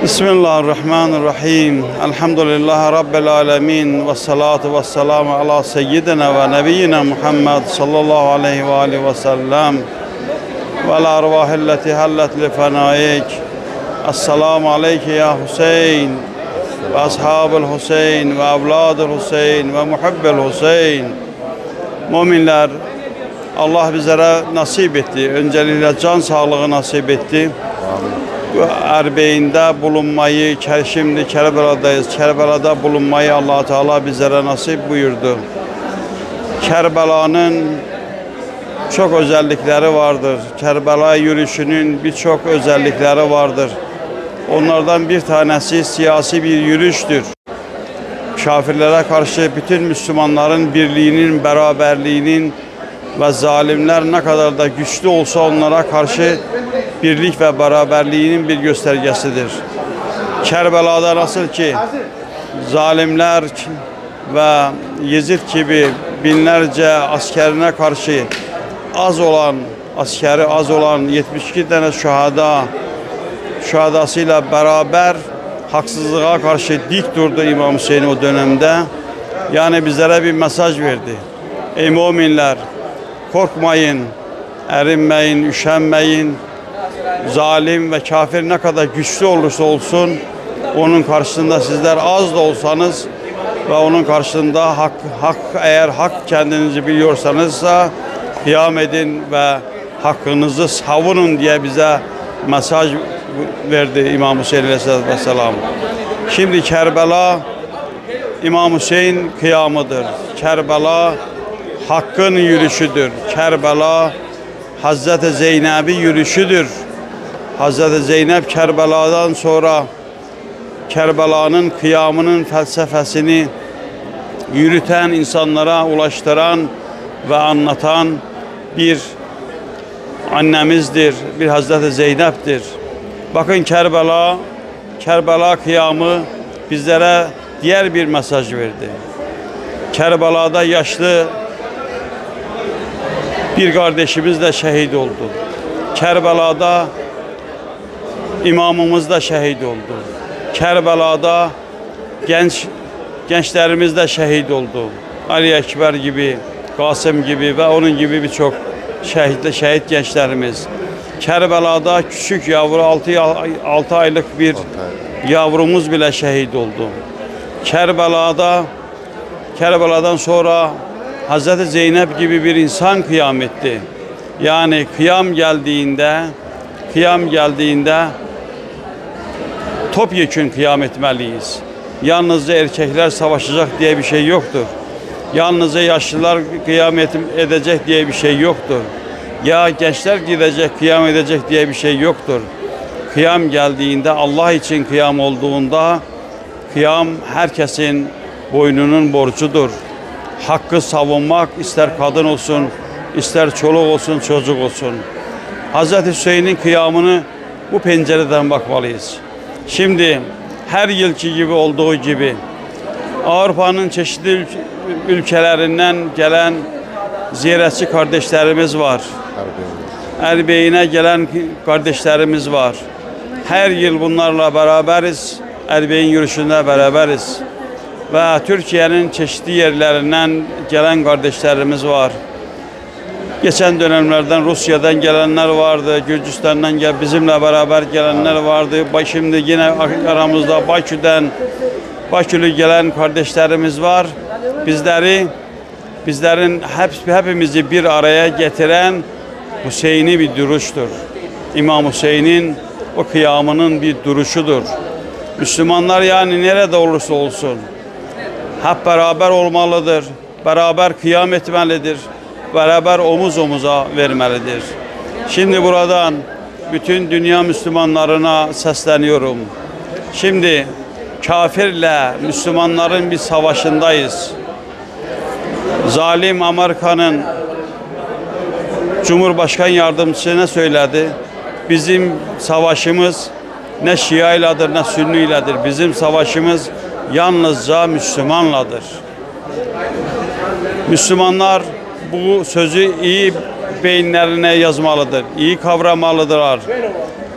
Bismillahirrahmanirrahim. Elhamdülillahi Rabbil alemin. Ve salatu ve selamu ala seyyidina ve nebiyyina Muhammed sallallahu aleyhi ve aleyhi ve sellem. Ve la arvahilleti hallet li fenaik. Esselamu aleyke ya Hüseyin. Ve ashabul Hüseyin ve evladul Hüseyin ve muhibbil Hüseyin. Müminler, Allah bizlere nasip etti. Öncelikle can sağlığı nasip etti. Bu Erbeğin'de bulunmayı, şimdi Kerbela'dayız. Kerbela'da bulunmayı Allah Teala bizlere nasip buyurdu. Kerbela'nın çok özellikleri vardır. Kerbela yürüyüşünün birçok özellikleri vardır. Onlardan bir tanesi siyasi bir yürüyüştür. Kafirlere karşı bütün Müslümanların birliğinin, beraberliğinin ve zalimler ne kadar da güçlü olsa onlara karşı birlik ve beraberliğinin bir göstergesidir. Kerbela'da nasıl ki zalimler ve Yezid gibi binlerce askerine karşı az olan 72 tane şuhadasıyla beraber haksızlığa karşı dik durdu İmam Hüseyin o dönemde. Yani bizlere bir mesaj verdi. Ey müminler, korkmayın, erinmeyin, üşenmeyin. Zalim ve kafir ne kadar güçlü olursa olsun onun karşısında sizler az da olsanız ve onun karşısında eğer hak kendinizi biliyorsanızsa kıyam edin ve hakkınızı savunun diye bize mesaj verdi İmam Hüseyin Aleyhisselam. Şimdi Kerbela İmam Hüseyin kıyamıdır. Kerbela hakkın yürüyüşüdür. Kerbela Hazreti Zeynep'i yürüyüşüdür. Hazreti Zeynep Kerbela'dan sonra Kerbela'nın kıyamının felsefesini yürüten, insanlara ulaştıran ve anlatan bir annemizdir, bir Hazreti Zeynep'tir. Bakın Kerbela kıyamı bizlere diğer bir mesaj verdi. Kerbela'da yaşlı bir kardeşimiz de şehit oldu. Kerbela'da imamımız da şehit oldu. Kerbela'da gençlerimiz de şehit oldu. Ali Ekber gibi, Kasım gibi ve onun gibi birçok şehit gençlerimiz. Kerbela'da küçük yavru 6 aylık bir yavrumuz bile şehit oldu. Kerbela'dan sonra Hazreti Zeynep gibi bir insan kıyam etti. Yani kıyam geldiğinde topyekün kıyam etmeliyiz. Yalnızca erkekler savaşacak diye bir şey yoktur. Yalnızca yaşlılar kıyam edecek diye bir şey yoktur. Ya gençler gidecek, kıyam edecek diye bir şey yoktur. Kıyam geldiğinde, Allah için kıyam olduğunda, kıyam herkesin boynunun borcudur. Hakkı savunmak, ister kadın olsun, ister çoluk olsun, çocuk olsun. Hazreti Hüseyin'in kıyamını bu pencereden bakmalıyız. Şimdi her yılki gibi olduğu gibi Avrupa'nın çeşitli ülkelerinden gelen ziyaretçi kardeşlerimiz var. Erbeğin'e gelen kardeşlerimiz var. Her yıl bunlarla beraberiz. Erbeğin yürüyüşünde beraberiz. Ve Türkiye'nin çeşitli yerlerinden gelen kardeşlerimiz var. Geçen dönemlerden Rusya'dan gelenler vardı, Gürcistan'dan bizimle beraber gelenler vardı. Şimdi yine aramızda Bakülü gelen kardeşlerimiz var. Bizlerin hepimizi bir araya getiren Hüseyin'i bir duruştur. İmam Hüseyin'in o kıyamının bir duruşudur. Müslümanlar yani nerede olursa olsun hep beraber olmalıdır. Beraber kıyam etmelidir. Beraber omuz omuza vermelidir. Şimdi buradan bütün dünya Müslümanlarına sesleniyorum. Şimdi kafirle Müslümanların bir savaşındayız. Zalim Amerika'nın Cumhurbaşkan Yardımcısı ne söyledi? Bizim savaşımız ne Şia'yladır ne Sünni'yledir. Bizim savaşımız yalnızca Müslümanladır. Müslümanlar bu sözü iyi beyinlerine yazmalıdır, iyi kavramalıdırlar.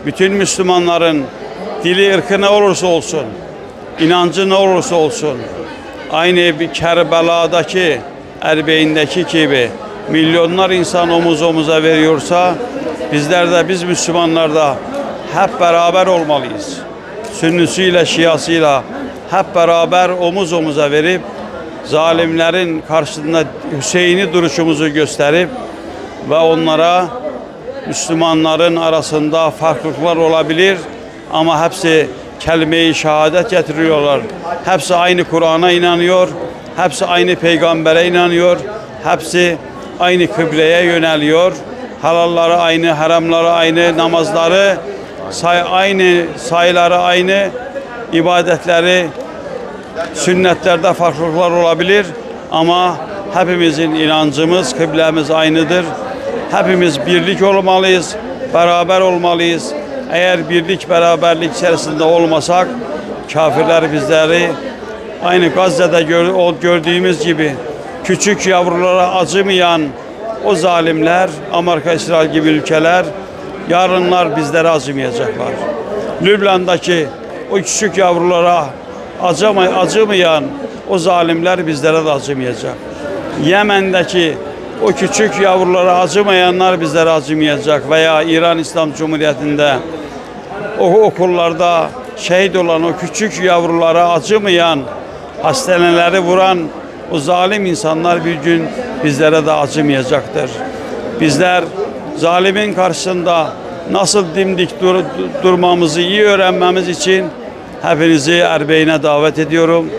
Bütün Müslümanların dili, ırkı ne olursa olsun, inancı ne olursa olsun, aynı bir Kerbela'daki, Erbeğin'deki gibi milyonlar insan omuz omuza veriyorsa, bizler de, biz Müslümanlar da hep beraber olmalıyız. Sünnisiyle, Şiasıyla hep beraber omuz omuza verip, zalimlerin karşısında Hüseyin'i duruşumuzu gösterip ve onlara, Müslümanların arasında farklılıklar olabilir ama hepsi kelime-i şehadet getiriyorlar. Hepsi aynı Kur'an'a inanıyor, hepsi aynı peygambere inanıyor, hepsi aynı kıbleye yöneliyor. Halalları aynı, haramları aynı, namazları aynı, sayıları aynı, ibadetleri, sünnetlerde farklılıklar olabilir ama hepimizin inancımız, kıblemiz aynıdır. Hepimiz birlik olmalıyız, beraber olmalıyız. Eğer birlik, beraberlik içerisinde olmasak, kafirler bizleri aynı Gazze'de gördüğümüz gibi küçük yavrulara acımayan o zalimler, Amerika, İsrail gibi ülkeler yarınlar bizlere acımayacaklar. Lübnan'daki o küçük yavrulara acımayan o zalimler bizlere de acımayacak. Yemen'deki o küçük yavrulara acımayanlar bizlere acımayacak veya İran İslam Cumhuriyeti'nde o okullarda şehit olan o küçük yavrulara acımayan, hastaneleri vuran o zalim insanlar bir gün bizlere de acımayacaktır. Bizler zalimin karşısında nasıl dimdik durmamızı iyi öğrenmemiz için hepinizi Erbeğin'e davet ediyorum.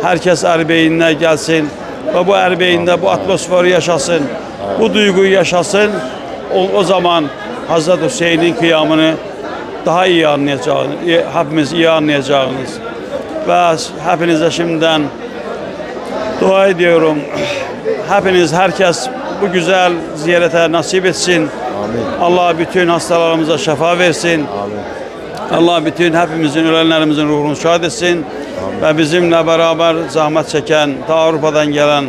Herkes Erbeğin'e gelsin ve bu Erbeğin'de bu atmosferi yaşasın, bu duyguyu yaşasın. O zaman Hazreti Hüseyin'in kıyamını daha iyi anlayacağınız, hepimiz iyi anlayacağınız ve hepinize şimdiden dua ediyorum. Hepiniz, herkes bu güzel ziyarete nasip etsin. Amin. Allah bütün hastalarımıza şifa versin. Amin. Allah bütün hepimizin, ölenlerimizin ruhunu şad etsin. Amin. Ve bizimle beraber zahmet çeken, ta Avrupa'dan gelen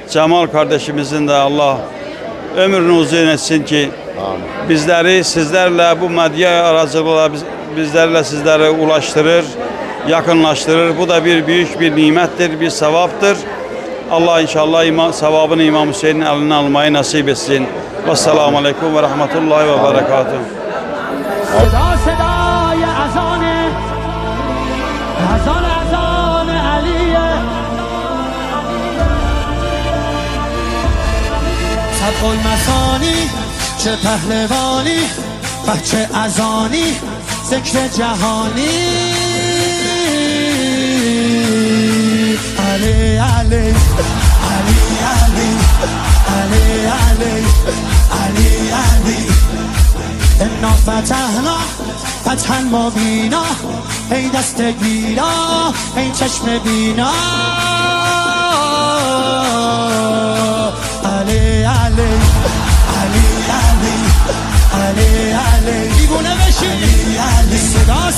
Cemal kardeşimizin de Allah ömrünü uzun etsin ki Amin. bizleri sizlerle bu medya aracılığıyla bizlerle sizlere ulaştırır, yakınlaştırır. Bu da büyük bir nimettir, bir sevaptır. Allah inşallah sevabını İmam Hüseyin'in elinden almayı nasip etsin. Vesselamu aleyküm ve rahmetullahi ve berekatuhu. صدا صدای اذانه اذان اذان علیه صدق المثانی چه پهلوانی بچه اذانی ذکر جهانی علی علی علی علی علی علی علی علی انا فتحنا فتحا مبینا ای دست گیرا ای چشم بینا علی علی علی علی علی علی دیوونه بشی علی علی صدا